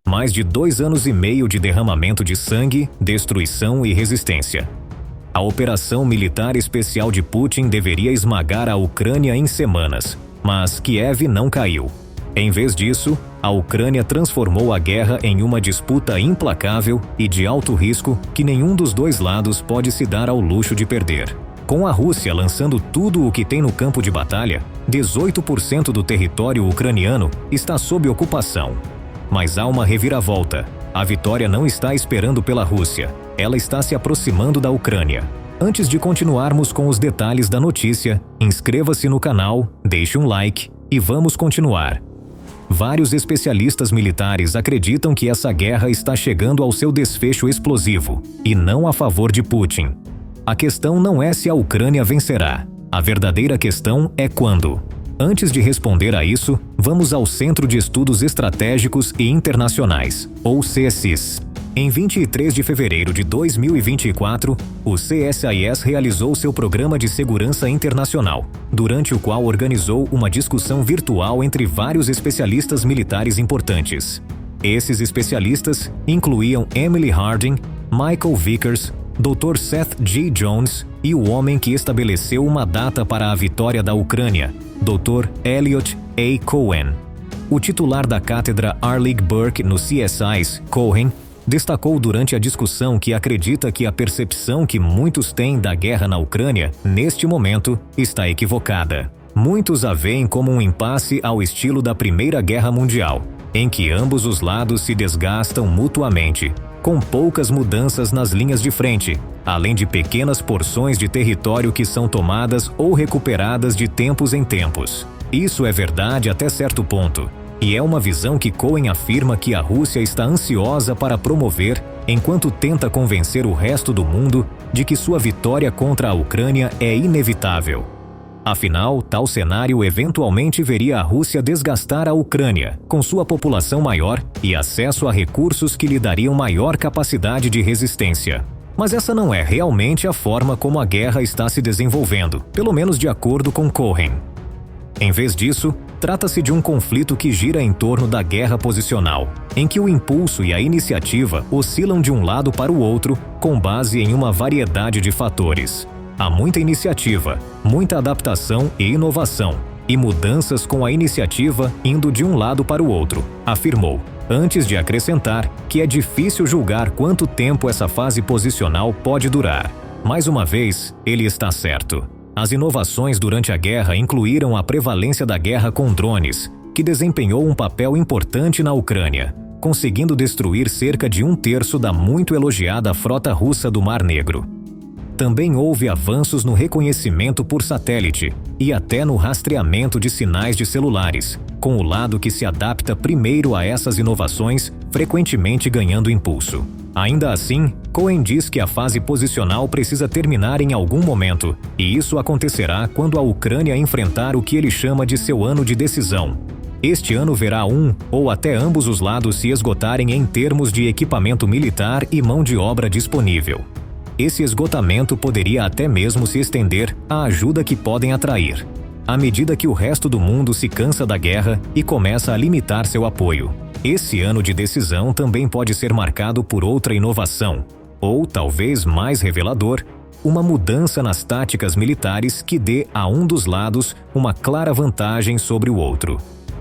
Mais de 2 anos e meio de derramamento de sangue, destruição e resistência. A operação militar especial de Putin deveria esmagar a Ucrânia em semanas, mas Kiev não caiu. Em vez disso, a Ucrânia transformou a guerra em uma disputa implacável e de alto risco que nenhum dos dois lados pode se dar ao luxo de perder. Com a Rússia lançando tudo o que tem no campo de batalha, 18% do território ucraniano está sob ocupação. Mas há uma reviravolta. A vitória não está esperando pela Rússia. Ela está se aproximando da Ucrânia. Antes de continuarmos com os detalhes da notícia, inscreva-se no canal, deixe um like e vamos continuar. Vários especialistas militares acreditam que essa guerra está chegando ao seu desfecho explosivo, e não a favor de Putin. A questão não é se a Ucrânia vencerá. A verdadeira questão é quando. Antes de responder a isso, vamos ao Centro de Estudos Estratégicos e Internacionais, ou CSIS. Em 23 de fevereiro de 2024, o CSIS realizou seu Programa de Segurança Internacional, durante o qual organizou uma discussão virtual entre vários especialistas militares importantes. Esses especialistas incluíam Emily Harding, Michael Vickers, Dr. Seth G. Jones e o homem que estabeleceu uma data para a vitória da Ucrânia, Dr. Elliot A. Cohen. O titular da cátedra Arleigh Burke no CSIS, Cohen, destacou durante a discussão que acredita que a percepção que muitos têm da guerra na Ucrânia, neste momento, está equivocada. Muitos a veem como um impasse ao estilo da Primeira Guerra Mundial, em que ambos os lados se desgastam mutuamente, com poucas mudanças nas linhas de frente, além de pequenas porções de território que são tomadas ou recuperadas de tempos em tempos. Isso é verdade até certo ponto, e é uma visão que Cohen afirma que a Rússia está ansiosa para promover enquanto tenta convencer o resto do mundo de que sua vitória contra a Ucrânia é inevitável. Afinal, tal cenário eventualmente veria a Rússia desgastar a Ucrânia, com sua população maior e acesso a recursos que lhe dariam maior capacidade de resistência. Mas essa não é realmente a forma como a guerra está se desenvolvendo, pelo menos de acordo com Cohen. Em vez disso, trata-se de um conflito que gira em torno da guerra posicional, em que o impulso e a iniciativa oscilam de um lado para o outro com base em uma variedade de fatores. Há muita iniciativa, muita adaptação e inovação, e mudanças com a iniciativa indo de um lado para o outro, afirmou, antes de acrescentar que é difícil julgar quanto tempo essa fase posicional pode durar. Mais uma vez, ele está certo. As inovações durante a guerra incluíram a prevalência da guerra com drones, que desempenhou um papel importante na Ucrânia, conseguindo destruir cerca de 1/3 da muito elogiada frota russa do Mar Negro. Também houve avanços no reconhecimento por satélite e até no rastreamento de sinais de celulares, com o lado que se adapta primeiro a essas inovações, frequentemente ganhando impulso. Ainda assim, Cohen diz que a fase posicional precisa terminar em algum momento, e isso acontecerá quando a Ucrânia enfrentar o que ele chama de seu ano de decisão. Este ano verá um ou até ambos os lados se esgotarem em termos de equipamento militar e mão de obra disponível. Esse esgotamento poderia até mesmo se estender à ajuda que podem atrair, à medida que o resto do mundo se cansa da guerra e começa a limitar seu apoio. Esse ano de decisão também pode ser marcado por outra inovação, ou talvez mais revelador, uma mudança nas táticas militares que dê a um dos lados uma clara vantagem sobre o outro.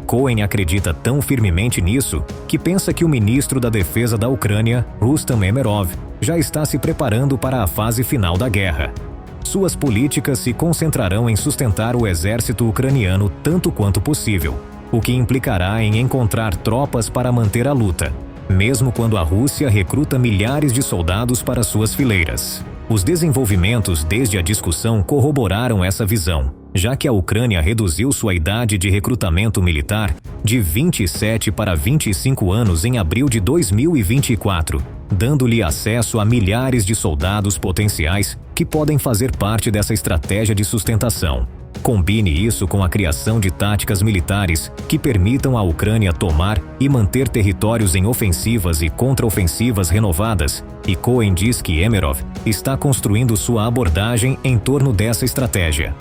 Cohen acredita tão firmemente nisso que pensa que o ministro da Defesa da Ucrânia, Rustam Umerov, já está se preparando para a fase final da guerra. Suas políticas se concentrarão em sustentar o exército ucraniano tanto quanto possível, o que implicará em encontrar tropas para manter a luta, mesmo quando a Rússia recruta milhares de soldados para suas fileiras. Os desenvolvimentos desde a discussão corroboraram essa visão, já que a Ucrânia reduziu sua idade de recrutamento militar de 27 para 25 anos em abril de 2024, dando-lhe acesso a milhares de soldados potenciais que podem fazer parte dessa estratégia de sustentação. Combine isso com a criação de táticas militares que permitam à Ucrânia tomar e manter territórios em ofensivas e contraofensivas renovadas, e Cohen diz que Umerov está construindo sua abordagem em torno dessa estratégia.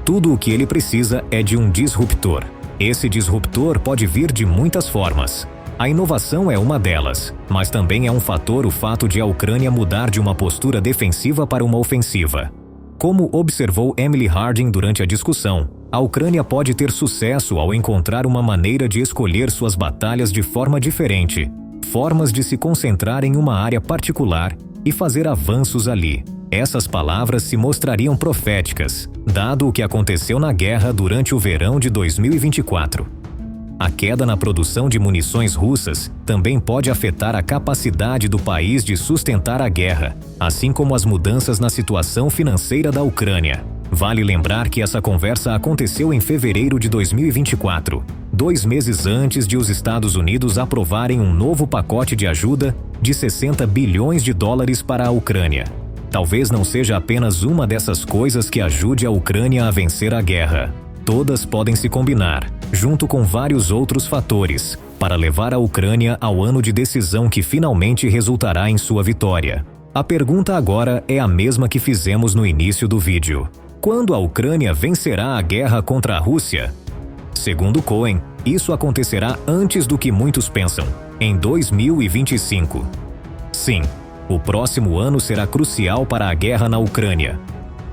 Tudo o que ele precisa é de um disruptor. Esse disruptor pode vir de muitas formas. A inovação é uma delas, mas também é um fator o fato de a Ucrânia mudar de uma postura defensiva para uma ofensiva. Como observou Emily Harding durante a discussão, a Ucrânia pode ter sucesso ao encontrar uma maneira de escolher suas batalhas de forma diferente, formas de se concentrar em uma área particular e fazer avanços ali. Essas palavras se mostrariam proféticas, dado o que aconteceu na guerra durante o verão de 2024. A queda na produção de munições russas também pode afetar a capacidade do país de sustentar a guerra, assim como as mudanças na situação financeira da Ucrânia. Vale lembrar que essa conversa aconteceu em fevereiro de 2024, 2 meses antes de os Estados Unidos aprovarem um novo pacote de ajuda de 60 bilhões de dólares para a Ucrânia. Talvez não seja apenas uma dessas coisas que ajude a Ucrânia a vencer a guerra. Todas podem se combinar, junto com vários outros fatores, para levar a Ucrânia ao ano de decisão que finalmente resultará em sua vitória. A pergunta agora é a mesma que fizemos no início do vídeo. Quando a Ucrânia vencerá a guerra contra a Rússia? Segundo Cohen, isso acontecerá antes do que muitos pensam, em 2025. Sim, o próximo ano será crucial para a guerra na Ucrânia,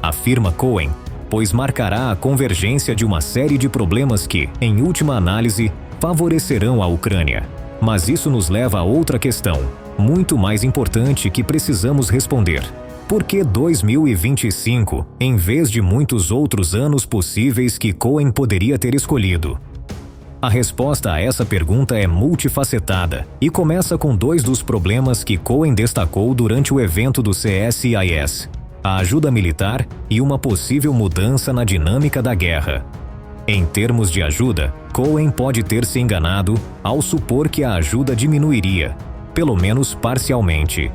afirma Cohen, pois marcará a convergência de uma série de problemas que, em última análise, favorecerão a Ucrânia. Mas isso nos leva a outra questão, muito mais importante que precisamos responder. Por que 2025, em vez de muitos outros anos possíveis que Cohen poderia ter escolhido? A resposta a essa pergunta é multifacetada e começa com 2 dos problemas que Cohen destacou durante o evento do CSIS: a ajuda militar e uma possível mudança na dinâmica da guerra. Em termos de ajuda, Cohen pode ter se enganado ao supor que a ajuda diminuiria, pelo menos parcialmente.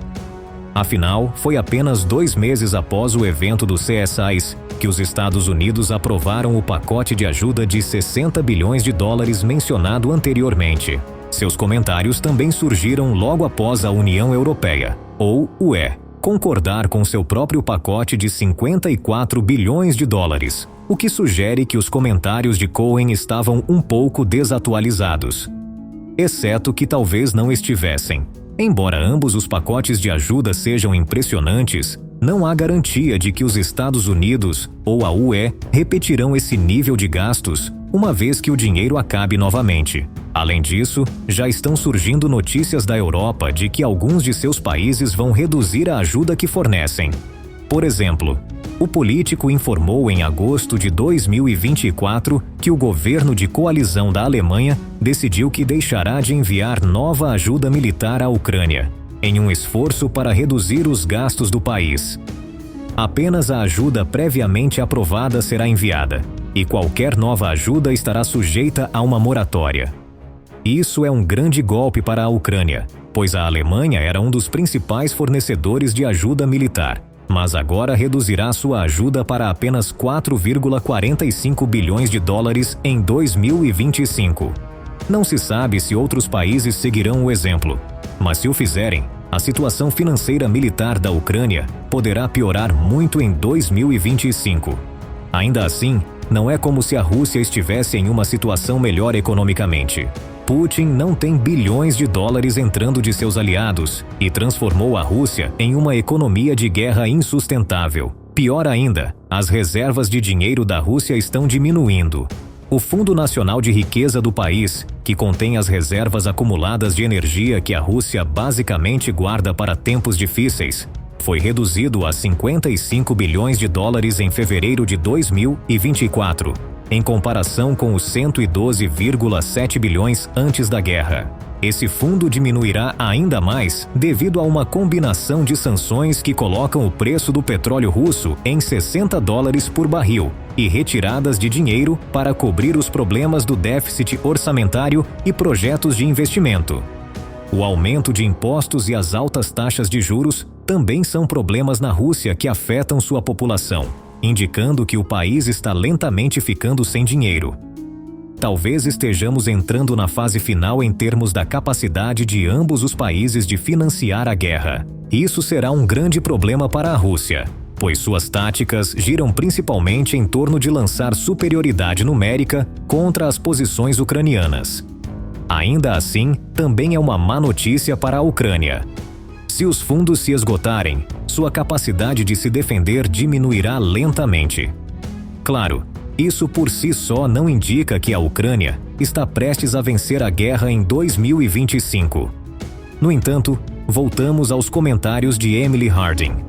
Afinal, foi apenas 2 meses após o evento do CSIS que os Estados Unidos aprovaram o pacote de ajuda de 60 bilhões de dólares mencionado anteriormente. Seus comentários também surgiram logo após a União Europeia, ou UE, concordar com seu próprio pacote de 54 bilhões de dólares, o que sugere que os comentários de Cohen estavam um pouco desatualizados. Exceto que talvez não estivessem. Embora ambos os pacotes de ajuda sejam impressionantes, não há garantia de que os Estados Unidos ou a UE repetirão esse nível de gastos uma vez que o dinheiro acabe novamente. Além disso, já estão surgindo notícias da Europa de que alguns de seus países vão reduzir a ajuda que fornecem. Por exemplo, o político informou em agosto de 2024 que o governo de coalizão da Alemanha decidiu que deixará de enviar nova ajuda militar à Ucrânia, em um esforço para reduzir os gastos do país. Apenas a ajuda previamente aprovada será enviada, e qualquer nova ajuda estará sujeita a uma moratória. Isso é um grande golpe para a Ucrânia, pois a Alemanha era um dos principais fornecedores de ajuda militar, mas agora reduzirá sua ajuda para apenas 4,45 bilhões de dólares em 2025. Não se sabe se outros países seguirão o exemplo, mas se o fizerem, a situação financeira militar da Ucrânia poderá piorar muito em 2025. Ainda assim, não é como se a Rússia estivesse em uma situação melhor economicamente. Putin não tem bilhões de dólares entrando de seus aliados e transformou a Rússia em uma economia de guerra insustentável. Pior ainda, as reservas de dinheiro da Rússia estão diminuindo. O Fundo Nacional de Riqueza do país, que contém as reservas acumuladas de energia que a Rússia basicamente guarda para tempos difíceis, foi reduzido a 55 bilhões de dólares em fevereiro de 2024, em comparação com os 112,7 bilhões antes da guerra. Esse fundo diminuirá ainda mais devido a uma combinação de sanções que colocam o preço do petróleo russo em $60 por barril e retiradas de dinheiro para cobrir os problemas do déficit orçamentário e projetos de investimento. O aumento de impostos e as altas taxas de juros também são problemas na Rússia que afetam sua população, indicando que o país está lentamente ficando sem dinheiro. Talvez estejamos entrando na fase final em termos da capacidade de ambos os países de financiar a guerra. Isso será um grande problema para a Rússia, pois suas táticas giram principalmente em torno de lançar superioridade numérica contra as posições ucranianas. Ainda assim, também é uma má notícia para a Ucrânia. Se os fundos se esgotarem, sua capacidade de se defender diminuirá lentamente. Claro, isso por si só não indica que a Ucrânia está prestes a vencer a guerra em 2025. No entanto, voltamos aos comentários de Emily Harding.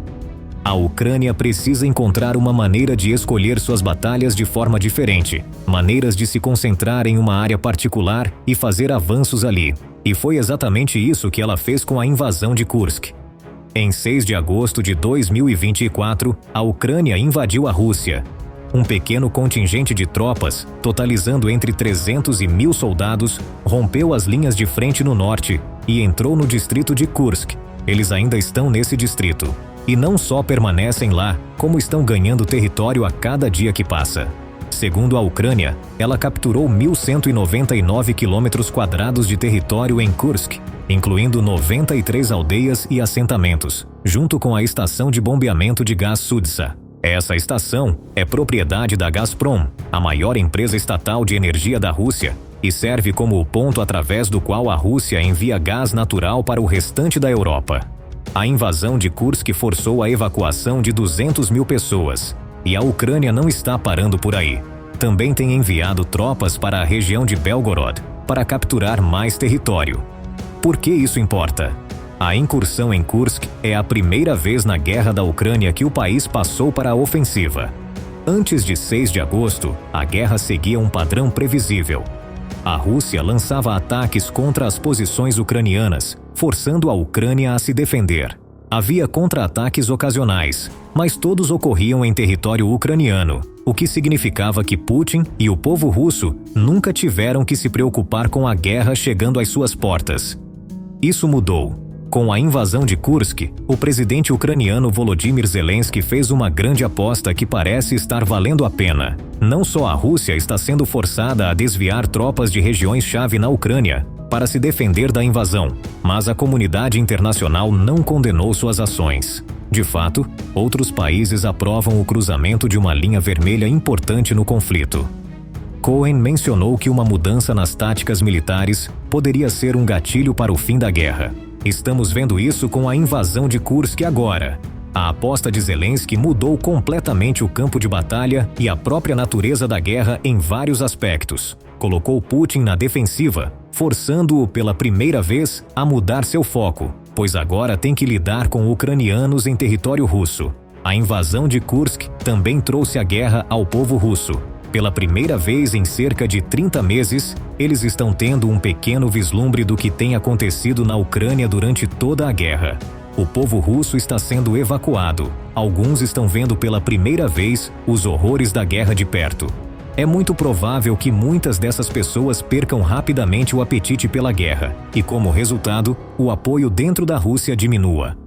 A Ucrânia precisa encontrar uma maneira de escolher suas batalhas de forma diferente, maneiras de se concentrar em uma área particular e fazer avanços ali. E foi exatamente isso que ela fez com a invasão de Kursk. Em 6 de agosto de 2024, a Ucrânia invadiu a Rússia. Um pequeno contingente de tropas, totalizando entre 300 e 1.000 soldados, rompeu as linhas de frente no norte e entrou no distrito de Kursk. Eles ainda estão nesse distrito. E não só permanecem lá, como estão ganhando território a cada dia que passa. Segundo a Ucrânia, ela capturou 1.199 km² de território em Kursk, incluindo 93 aldeias e assentamentos, junto com a estação de bombeamento de gás Sudsa. Essa estação é propriedade da Gazprom, a maior empresa estatal de energia da Rússia, e serve como o ponto através do qual a Rússia envia gás natural para o restante da Europa. A invasão de Kursk forçou a evacuação de 200.000 pessoas, e a Ucrânia não está parando por aí. Também tem enviado tropas para a região de Belgorod para capturar mais território. Por que isso importa? A incursão em Kursk é a primeira vez na guerra da Ucrânia que o país passou para a ofensiva. Antes de 6 de agosto, a guerra seguia um padrão previsível. A Rússia lançava ataques contra as posições ucranianas, forçando a Ucrânia a se defender. Havia contra-ataques ocasionais, mas todos ocorriam em território ucraniano, o que significava que Putin e o povo russo nunca tiveram que se preocupar com a guerra chegando às suas portas. Isso mudou. Com a invasão de Kursk, o presidente ucraniano Volodymyr Zelensky fez uma grande aposta que parece estar valendo a pena. Não só a Rússia está sendo forçada a desviar tropas de regiões-chave na Ucrânia para se defender da invasão, mas a comunidade internacional não condenou suas ações. De fato, outros países aprovam o cruzamento de uma linha vermelha importante no conflito. Cohen mencionou que uma mudança nas táticas militares poderia ser um gatilho para o fim da guerra. Estamos vendo isso com a invasão de Kursk agora. A aposta de Zelensky mudou completamente o campo de batalha e a própria natureza da guerra em vários aspectos. Colocou Putin na defensiva, forçando-o pela primeira vez a mudar seu foco, pois agora tem que lidar com ucranianos em território russo. A invasão de Kursk também trouxe a guerra ao povo russo. Pela primeira vez em cerca de 30 meses, eles estão tendo um pequeno vislumbre do que tem acontecido na Ucrânia durante toda a guerra. O povo russo está sendo evacuado. Alguns estão vendo pela primeira vez os horrores da guerra de perto. É muito provável que muitas dessas pessoas percam rapidamente o apetite pela guerra e, como resultado, o apoio dentro da Rússia diminua.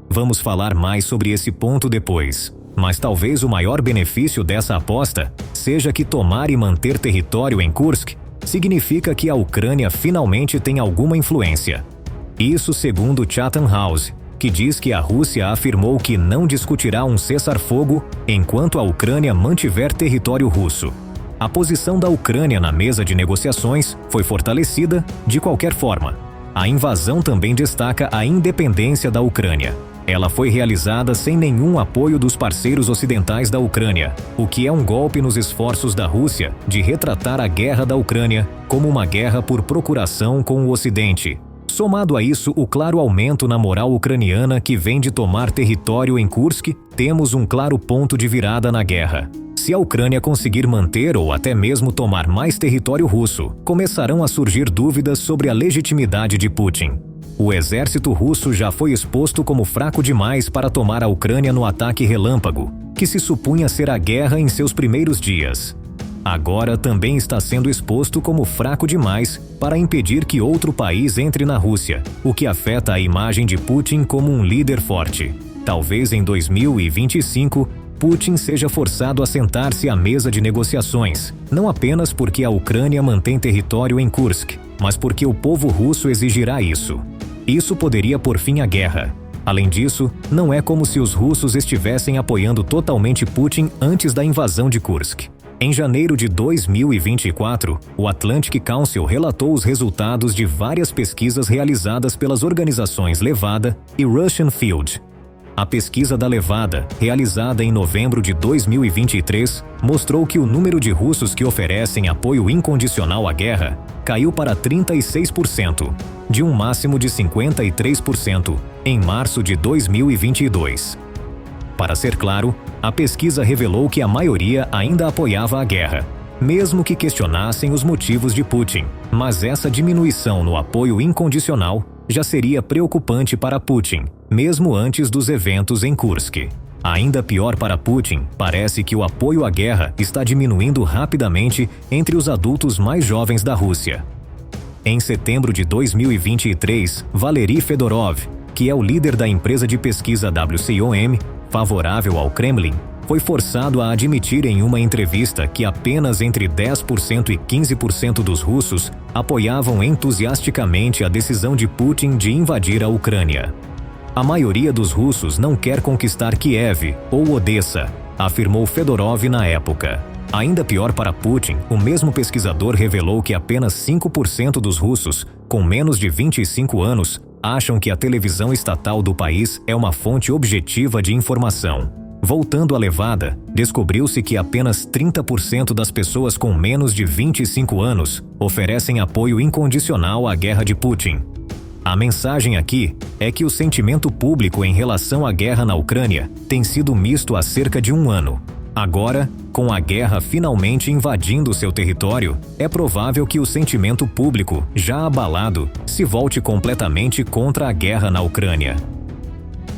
Vamos falar mais sobre esse ponto depois. Mas talvez o maior benefício dessa aposta seja que tomar e manter território em Kursk significa que a Ucrânia finalmente tem alguma influência. Isso segundo Chatham House, que diz que a Rússia afirmou que não discutirá um cessar-fogo enquanto a Ucrânia mantiver território russo. A posição da Ucrânia na mesa de negociações foi fortalecida de qualquer forma. A invasão também destaca a independência da Ucrânia. Ela foi realizada sem nenhum apoio dos parceiros ocidentais da Ucrânia, o que é um golpe nos esforços da Rússia de retratar a guerra da Ucrânia como uma guerra por procuração com o Ocidente. Somado a isso, o claro aumento na moral ucraniana que vem de tomar território em Kursk, temos um claro ponto de virada na guerra. Se a Ucrânia conseguir manter ou até mesmo tomar mais território russo, começarão a surgir dúvidas sobre a legitimidade de Putin. O exército russo já foi exposto como fraco demais para tomar a Ucrânia no ataque relâmpago, que se supunha ser a guerra em seus primeiros dias. Agora também está sendo exposto como fraco demais para impedir que outro país entre na Rússia, o que afeta a imagem de Putin como um líder forte. Talvez em 2025, Putin seja forçado a sentar-se à mesa de negociações, não apenas porque a Ucrânia mantém território em Kursk, mas porque o povo russo exigirá isso. Isso poderia pôr fim à guerra. Além disso, não é como se os russos estivessem apoiando totalmente Putin antes da invasão de Kursk. Em janeiro de 2024, o Atlantic Council relatou os resultados de várias pesquisas realizadas pelas organizações Levada e Russian Field. A pesquisa da Levada, realizada em novembro de 2023, mostrou que o número de russos que oferecem apoio incondicional à guerra caiu para 36%, de um máximo de 53% em março de 2022. Para ser claro, a pesquisa revelou que a maioria ainda apoiava a guerra, mesmo que questionassem os motivos de Putin, mas essa diminuição no apoio incondicional já seria preocupante para Putin, mesmo antes dos eventos em Kursk. Ainda pior para Putin, parece que o apoio à guerra está diminuindo rapidamente entre os adultos mais jovens da Rússia. Em setembro de 2023, Valery Fedorov, que é o líder da empresa de pesquisa WCOM, favorável ao Kremlin, foi forçado a admitir em uma entrevista que apenas entre 10% e 15% dos russos apoiavam entusiasticamente a decisão de Putin de invadir a Ucrânia. A maioria dos russos não quer conquistar Kiev ou Odessa, afirmou Fedorov na época. Ainda pior para Putin, o mesmo pesquisador revelou que apenas 5% dos russos, com menos de 25 anos, acham que a televisão estatal do país é uma fonte objetiva de informação. Voltando à Levada, descobriu-se que apenas 30% das pessoas com menos de 25 anos oferecem apoio incondicional à guerra de Putin. A mensagem aqui é que o sentimento público em relação à guerra na Ucrânia tem sido misto há cerca de um ano. Agora, com a guerra finalmente invadindo seu território, é provável que o sentimento público, já abalado, se volte completamente contra a guerra na Ucrânia.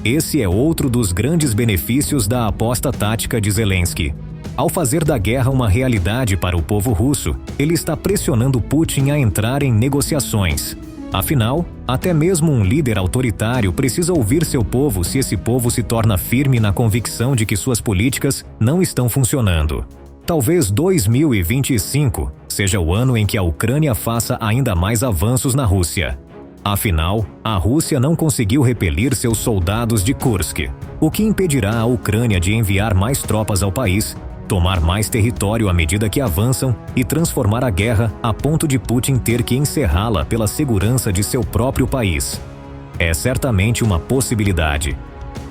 Esse é outro dos grandes benefícios da aposta tática de Zelensky. Ao fazer da guerra uma realidade para o povo russo, ele está pressionando Putin a entrar em negociações. Afinal, até mesmo um líder autoritário precisa ouvir seu povo se esse povo se torna firme na convicção de que suas políticas não estão funcionando. Talvez 2025 seja o ano em que a Ucrânia faça ainda mais avanços na Rússia. Afinal, a Rússia não conseguiu repelir seus soldados de Kursk, o que impedirá a Ucrânia de enviar mais tropas ao país, tomar mais território à medida que avançam e transformar a guerra a ponto de Putin ter que encerrá-la pela segurança de seu próprio país. É certamente uma possibilidade.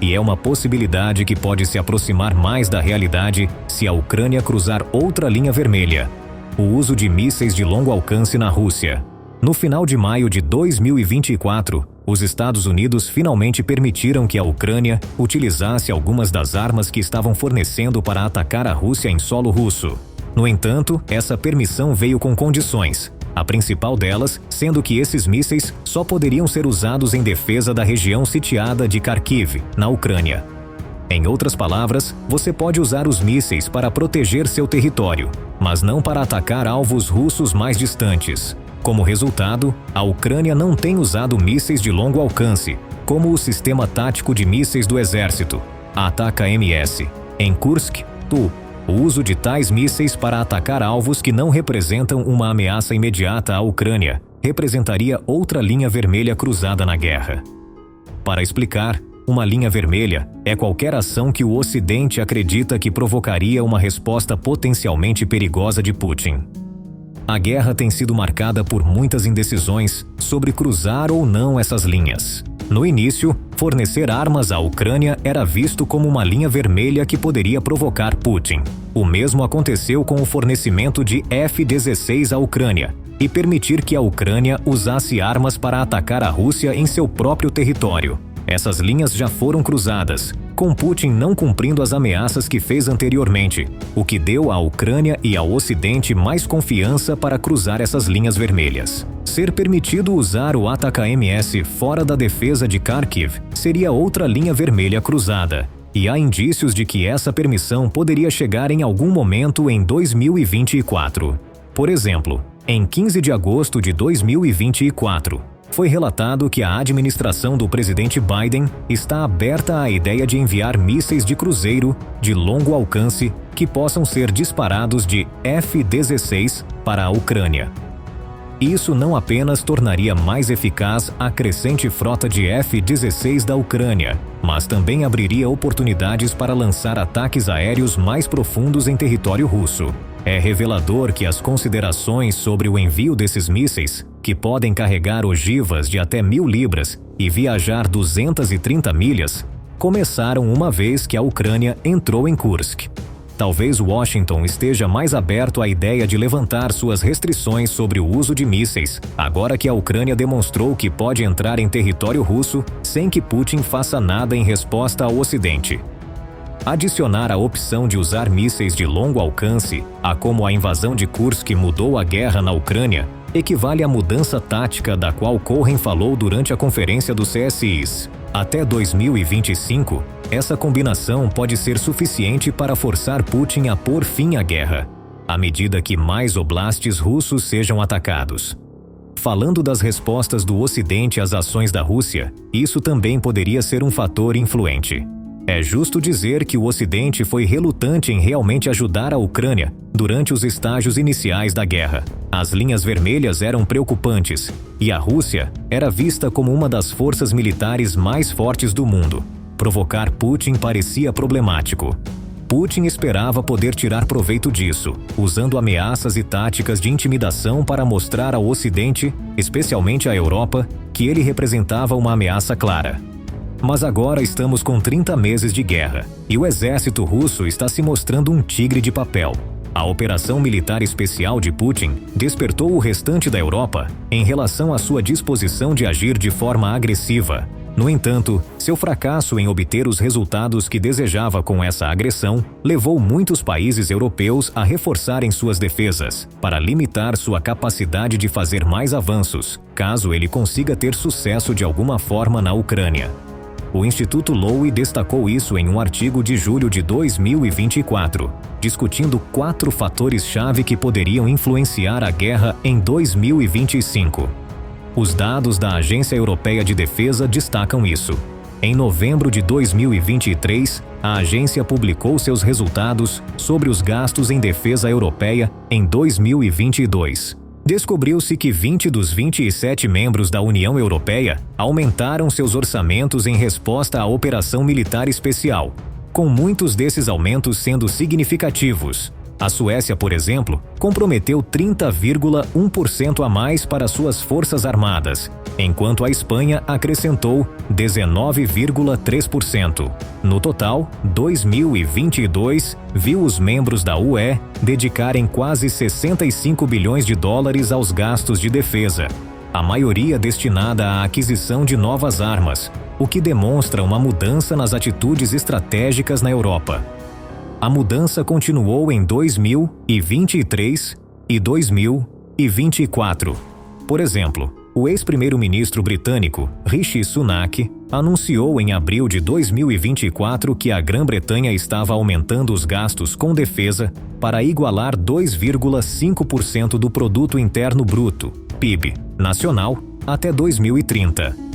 E é uma possibilidade que pode se aproximar mais da realidade se a Ucrânia cruzar outra linha vermelha: o uso de mísseis de longo alcance na Rússia. No final de maio de 2024, os Estados Unidos finalmente permitiram que a Ucrânia utilizasse algumas das armas que estavam fornecendo para atacar a Rússia em solo russo. No entanto, essa permissão veio com condições, a principal delas sendo que esses mísseis só poderiam ser usados em defesa da região sitiada de Kharkiv, na Ucrânia. Em outras palavras, você pode usar os mísseis para proteger seu território, mas não para atacar alvos russos mais distantes. Como resultado, a Ucrânia não tem usado mísseis de longo alcance, como o sistema tático de mísseis do exército, ATACMS. Em Kursk, o uso de tais mísseis para atacar alvos que não representam uma ameaça imediata à Ucrânia representaria outra linha vermelha cruzada na guerra. Para explicar, uma linha vermelha é qualquer ação que o Ocidente acredita que provocaria uma resposta potencialmente perigosa de Putin. A guerra tem sido marcada por muitas indecisões sobre cruzar ou não essas linhas. No início, fornecer armas à Ucrânia era visto como uma linha vermelha que poderia provocar Putin. O mesmo aconteceu com o fornecimento de F-16 à Ucrânia e permitir que a Ucrânia usasse armas para atacar a Rússia em seu próprio território. Essas linhas já foram cruzadas, com Putin não cumprindo as ameaças que fez anteriormente, o que deu à Ucrânia e ao Ocidente mais confiança para cruzar essas linhas vermelhas. Ser permitido usar o ATACMS fora da defesa de Kharkiv seria outra linha vermelha cruzada, e há indícios de que essa permissão poderia chegar em algum momento em 2024. Por exemplo, em 15 de agosto de 2024, foi relatado que a administração do presidente Biden está aberta à ideia de enviar mísseis de cruzeiro de longo alcance que possam ser disparados de F-16 para a Ucrânia. Isso não apenas tornaria mais eficaz a crescente frota de F-16 da Ucrânia, mas também abriria oportunidades para lançar ataques aéreos mais profundos em território russo. É revelador que as considerações sobre o envio desses mísseis, que podem carregar ogivas de até 1.000 libras e viajar 230 milhas, começaram uma vez que a Ucrânia entrou em Kursk. Talvez Washington esteja mais aberto à ideia de levantar suas restrições sobre o uso de mísseis, agora que a Ucrânia demonstrou que pode entrar em território russo sem que Putin faça nada em resposta ao Ocidente. Adicionar a opção de usar mísseis de longo alcance a como a invasão de Kursk mudou a guerra na Ucrânia equivale à mudança tática da qual Cohen falou durante a conferência do CSIS. Até 2025, essa combinação pode ser suficiente para forçar Putin a pôr fim à guerra, à medida que mais oblastes russos sejam atacados. Falando das respostas do Ocidente às ações da Rússia, isso também poderia ser um fator influente. É justo dizer que o Ocidente foi relutante em realmente ajudar a Ucrânia durante os estágios iniciais da guerra. As linhas vermelhas eram preocupantes e a Rússia era vista como uma das forças militares mais fortes do mundo. Provocar Putin parecia problemático. Putin esperava poder tirar proveito disso, usando ameaças e táticas de intimidação para mostrar ao Ocidente, especialmente à Europa, que ele representava uma ameaça clara. Mas agora estamos com 30 meses de guerra e o exército russo está se mostrando um tigre de papel. A operação militar especial de Putin despertou o restante da Europa em relação à sua disposição de agir de forma agressiva. No entanto, seu fracasso em obter os resultados que desejava com essa agressão levou muitos países europeus a reforçarem suas defesas para limitar sua capacidade de fazer mais avanços, caso ele consiga ter sucesso de alguma forma na Ucrânia. O Instituto Lowy destacou isso em um artigo de julho de 2024, discutindo 4 fatores-chave que poderiam influenciar a guerra em 2025. Os dados da Agência Europeia de Defesa destacam isso. Em novembro de 2023, a agência publicou seus resultados sobre os gastos em defesa europeia em 2022. Descobriu-se que 20 dos 27 membros da União Europeia aumentaram seus orçamentos em resposta à operação militar especial, com muitos desses aumentos sendo significativos. A Suécia, por exemplo, comprometeu 30,1% a mais para suas forças armadas, enquanto a Espanha acrescentou 19,3%. No total, 2022 viu os membros da UE dedicarem quase 65 bilhões de dólares aos gastos de defesa, a maioria destinada à aquisição de novas armas, o que demonstra uma mudança nas atitudes estratégicas na Europa. A mudança continuou em 2023 e 2024. Por exemplo, o ex-primeiro-ministro britânico, Rishi Sunak, anunciou em abril de 2024 que a Grã-Bretanha estava aumentando os gastos com defesa para igualar 2,5% do Produto Interno Bruto, PIB, nacional, até 2030.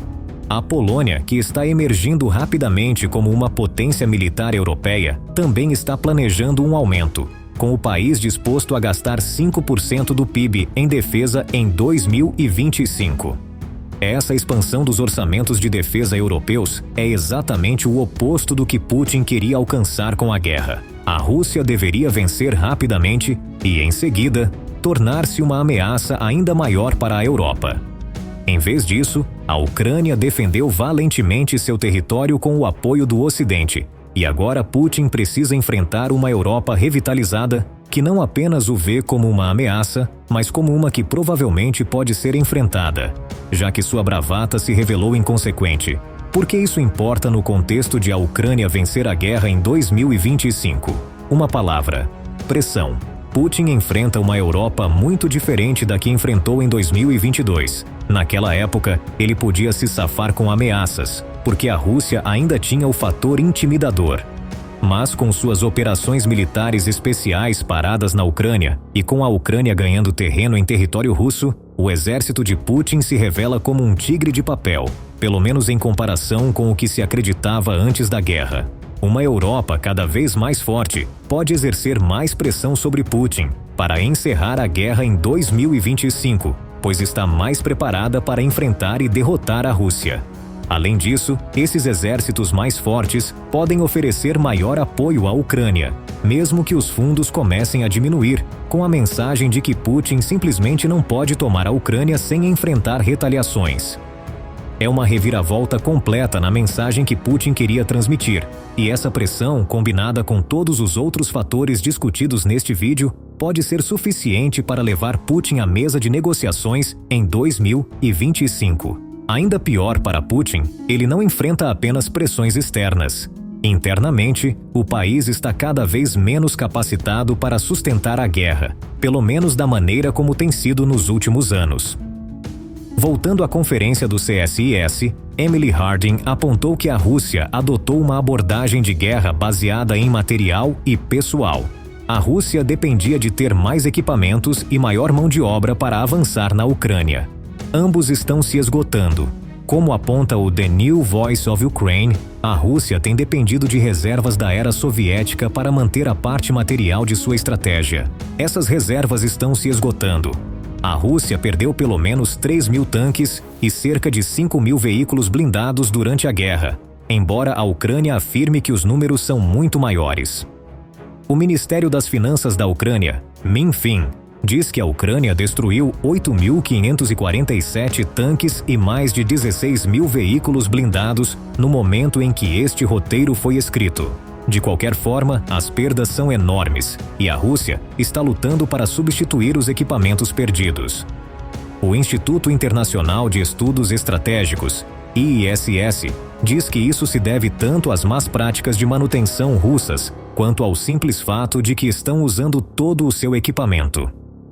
A Polônia, que está emergindo rapidamente como uma potência militar europeia, também está planejando um aumento, com o país disposto a gastar 5% do PIB em defesa em 2025. Essa expansão dos orçamentos de defesa europeus é exatamente o oposto do que Putin queria alcançar com a guerra. A Rússia deveria vencer rapidamente e, em seguida, tornar-se uma ameaça ainda maior para a Europa. Em vez disso, a Ucrânia defendeu valentemente seu território com o apoio do Ocidente, e agora Putin precisa enfrentar uma Europa revitalizada que não apenas o vê como uma ameaça, mas como uma que provavelmente pode ser enfrentada, já que sua bravata se revelou inconsequente. Por que isso importa no contexto de a Ucrânia vencer a guerra em 2025? Uma palavra: pressão. Putin enfrenta uma Europa muito diferente da que enfrentou em 2022. Naquela época, ele podia se safar com ameaças, porque a Rússia ainda tinha o fator intimidador. Mas com suas operações militares especiais paradas na Ucrânia e com a Ucrânia ganhando terreno em território russo, o exército de Putin se revela como um tigre de papel, pelo menos em comparação com o que se acreditava antes da guerra. Uma Europa cada vez mais forte pode exercer mais pressão sobre Putin para encerrar a guerra em 2025, pois está mais preparada para enfrentar e derrotar a Rússia. Além disso, esses exércitos mais fortes podem oferecer maior apoio à Ucrânia, mesmo que os fundos comecem a diminuir, com a mensagem de que Putin simplesmente não pode tomar a Ucrânia sem enfrentar retaliações. É uma reviravolta completa na mensagem que Putin queria transmitir, e essa pressão, combinada com todos os outros fatores discutidos neste vídeo, pode ser suficiente para levar Putin à mesa de negociações em 2025. Ainda pior para Putin, ele não enfrenta apenas pressões externas. Internamente, o país está cada vez menos capacitado para sustentar a guerra, pelo menos da maneira como tem sido nos últimos anos. Voltando à conferência do CSIS, Emily Harding apontou que a Rússia adotou uma abordagem de guerra baseada em material e pessoal. A Rússia dependia de ter mais equipamentos e maior mão de obra para avançar na Ucrânia. Ambos estão se esgotando. Como aponta o The New Voice of Ukraine, a Rússia tem dependido de reservas da era soviética para manter a parte material de sua estratégia. Essas reservas estão se esgotando. A Rússia perdeu pelo menos 3.000 tanques e cerca de 5.000 veículos blindados durante a guerra, embora a Ucrânia afirme que os números são muito maiores. O Ministério das Finanças da Ucrânia, Minfin, diz que a Ucrânia destruiu 8.547 tanques e mais de 16.000 veículos blindados no momento em que este roteiro foi escrito. De qualquer forma, as perdas são enormes, e a Rússia está lutando para substituir os equipamentos perdidos. O Instituto Internacional de Estudos Estratégicos, IISS, diz que isso se deve tanto às más práticas de manutenção russas, quanto ao simples fato de que estão usando todo o seu equipamento.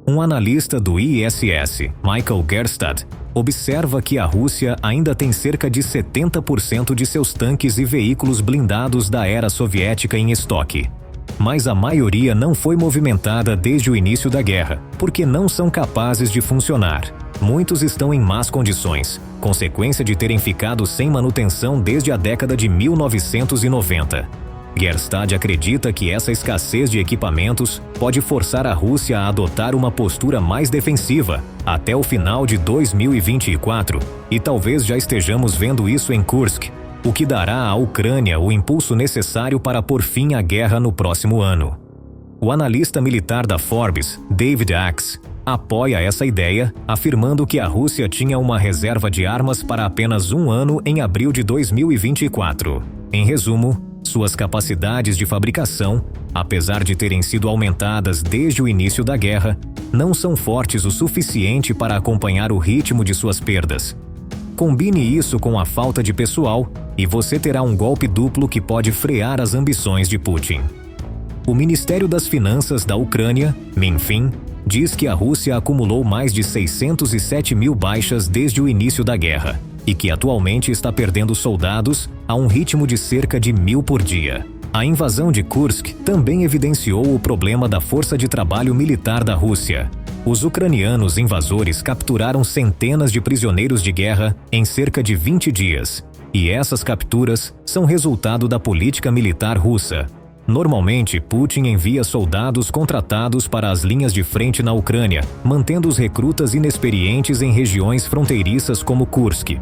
Um analista do IISS, Michael Gerstad, observa que a Rússia ainda tem cerca de 70% de seus tanques e veículos blindados da era soviética em estoque. Mas a maioria não foi movimentada desde o início da guerra, porque não são capazes de funcionar. Muitos estão em más condições, consequência de terem ficado sem manutenção desde a década de 1990. Gerstad acredita que essa escassez de equipamentos pode forçar a Rússia a adotar uma postura mais defensiva até o final de 2024, e talvez já estejamos vendo isso em Kursk, o que dará à Ucrânia o impulso necessário para pôr fim à guerra no próximo ano. O analista militar da Forbes, David Axe, apoia essa ideia, afirmando que a Rússia tinha uma reserva de armas para apenas um ano em abril de 2024. Em resumo, suas capacidades de fabricação, apesar de terem sido aumentadas desde o início da guerra, não são fortes o suficiente para acompanhar o ritmo de suas perdas. Combine isso com a falta de pessoal e você terá um golpe duplo que pode frear as ambições de Putin. O Ministério das Finanças da Ucrânia, Minfin, diz que a Rússia acumulou mais de 607.000 baixas desde o início da guerra e que atualmente está perdendo soldados a um ritmo de cerca de 1.000 por dia. A invasão de Kursk também evidenciou o problema da força de trabalho militar da Rússia. Os ucranianos invasores capturaram centenas de prisioneiros de guerra em cerca de 20 dias, e essas capturas são resultado da política militar russa. Normalmente, Putin envia soldados contratados para as linhas de frente na Ucrânia, mantendo os recrutas inexperientes em regiões fronteiriças como Kursk.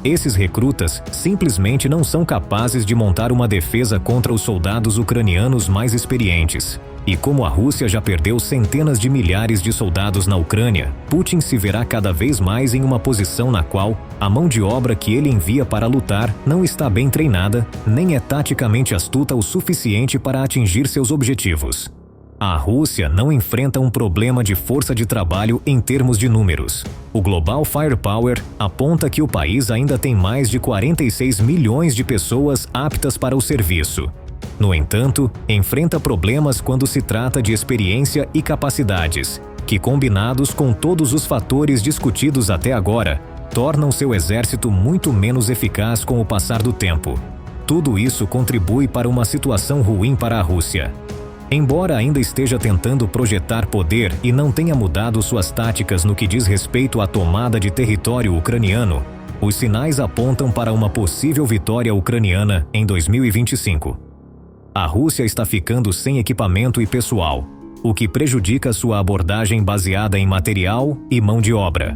Esses recrutas simplesmente não são capazes de montar uma defesa contra os soldados ucranianos mais experientes. E como a Rússia já perdeu centenas de milhares de soldados na Ucrânia, Putin se verá cada vez mais em uma posição na qual a mão de obra que ele envia para lutar não está bem treinada, nem é taticamente astuta o suficiente para atingir seus objetivos. A Rússia não enfrenta um problema de força de trabalho em termos de números. O Global Firepower aponta que o país ainda tem mais de 46 milhões de pessoas aptas para o serviço. No entanto, enfrenta problemas quando se trata de experiência e capacidades, que, combinados com todos os fatores discutidos até agora, tornam seu exército muito menos eficaz com o passar do tempo. Tudo isso contribui para uma situação ruim para a Rússia. Embora ainda esteja tentando projetar poder e não tenha mudado suas táticas no que diz respeito à tomada de território ucraniano, os sinais apontam para uma possível vitória ucraniana em 2025. A Rússia está ficando sem equipamento e pessoal, o que prejudica sua abordagem baseada em material e mão de obra.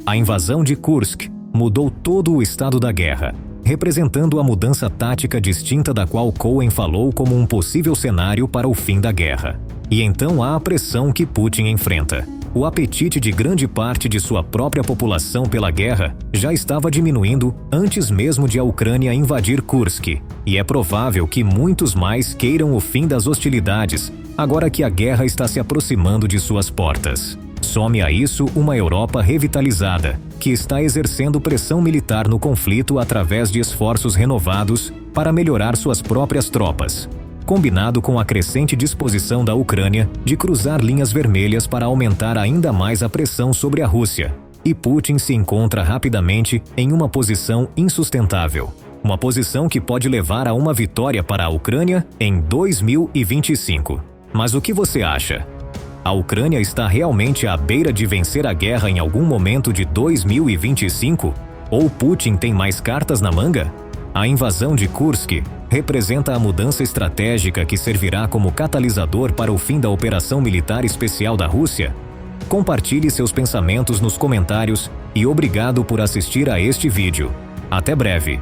A invasão de Kursk mudou todo o estado da guerra, representando a mudança tática distinta da qual Cohen falou como um possível cenário para o fim da guerra. E então há a pressão que Putin enfrenta. O apetite de grande parte de sua própria população pela guerra já estava diminuindo antes mesmo de a Ucrânia invadir Kursk, e é provável que muitos mais queiram o fim das hostilidades, agora que a guerra está se aproximando de suas portas. Some a isso uma Europa revitalizada, que está exercendo pressão militar no conflito através de esforços renovados para melhorar suas próprias tropas, combinado com a crescente disposição da Ucrânia de cruzar linhas vermelhas para aumentar ainda mais a pressão sobre a Rússia. E Putin se encontra rapidamente em uma posição insustentável. Uma posição que pode levar a uma vitória para a Ucrânia em 2025. Mas o que você acha? A Ucrânia está realmente à beira de vencer a guerra em algum momento de 2025? Ou Putin tem mais cartas na manga? A invasão de Kursk representa a mudança estratégica que servirá como catalisador para o fim da operação militar especial da Rússia? Compartilhe seus pensamentos nos comentários e obrigado por assistir a este vídeo. Até breve!